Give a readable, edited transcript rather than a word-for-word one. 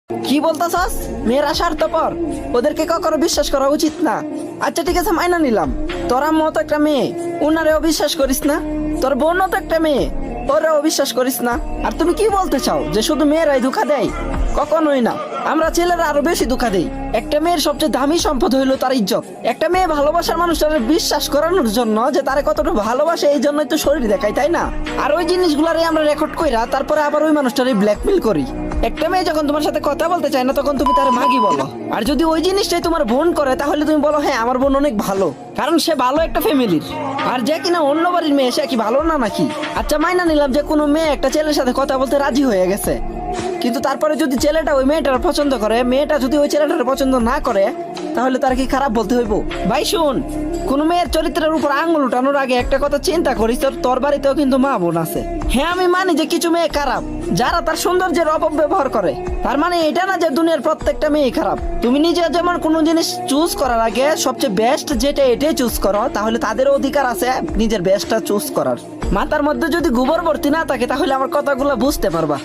কি বলতেছস? মেয়েরা স্বার্থপর, ওদেরকে কখনো বিশ্বাস করা উচিত না। আচ্ছা ঠিক আছে, মাইনা নিলাম তোর আম্মু তো একটা মেয়ে, উনারেও বিশ্বাস করিস না। তোর বোনও তো একটা মেয়ে, ওরেও বিশ্বাস করিস না। আর তুমি কি বলতে চাও যে শুধু মেয়েরাই ধোঁকা দেয়? কখনোই না, আমরা ছেলেরা আরো বেশি ধোঁকা দেই। একটা মেয়ের সবচেয়ে দামি সম্পদ হইলো তার ইজ্জত। একটা মেয়ে ভালোবাসার মানুষটাকে বিশ্বাস করানোর জন্য যে তারে কতটা ভালোবাসে, এই জন্যই তো শরীর দেখাই, তাই না? আর ওই জিনিসগুলারে আমরা রেকর্ড কইরা তারপরে আবার ওই মানুষটারে ব্ল্যাকমেল করি। একটা মেয়ে যখন তোমার সাথে কথা বলতে চায় না, তখন তুমি তার মাগি বলো। আর যদি ওই জিনিসটাই তোমার বোন করে, তাহলে তুমি বলো হ্যাঁ আমার বোন অনেক ভালো, কারণ সে ভালো একটা ফ্যামিলির। আর যে কিনা অন্য বাড়ির মেয়ে, সে কি ভালো না নাকি? আচ্ছা মাইনা নিলাম যে কোনো মেয়ে একটা ছেলের সাথে কথা বলতে রাজি হয়ে গেছে, কিন্তু তারপরে যদি ছেলেটা ওই মেয়েটার পছন্দ করে, মেয়েটা যদি ওই ছেলেটার পছন্দ না করে, তাহলে তার কি খারাপ বলতে হইব? ভাই শুন, কোন মেয়ের চরিত্রের উপর আঙ্গুল উঠানোর আগে একটা কথা চিন্তা করিস, তোর বাড়িতেও কিন্তু মা বোন আছে। হ্যাঁ আমি মানি যে কিছু মেয়ে খারাপ, যারা তার সৌন্দর্যের অপব্যবহার করে। তার মানে এটা না যে দুনিয়ার প্রত্যেকটা মেয়ে খারাপ। তুমি নিজে যেমন কোনো জিনিস চুজ করার আগে সবচেয়ে বেস্ট যেটা এটাই চুজ করো, তাহলে তাদেরও অধিকার আছে নিজের বেস্টটা চুজ করার। মাথার মধ্যে যদি গোবর ভর্তি না থাকে, তাহলে আমার কথাগুলো বুঝতে পারবা।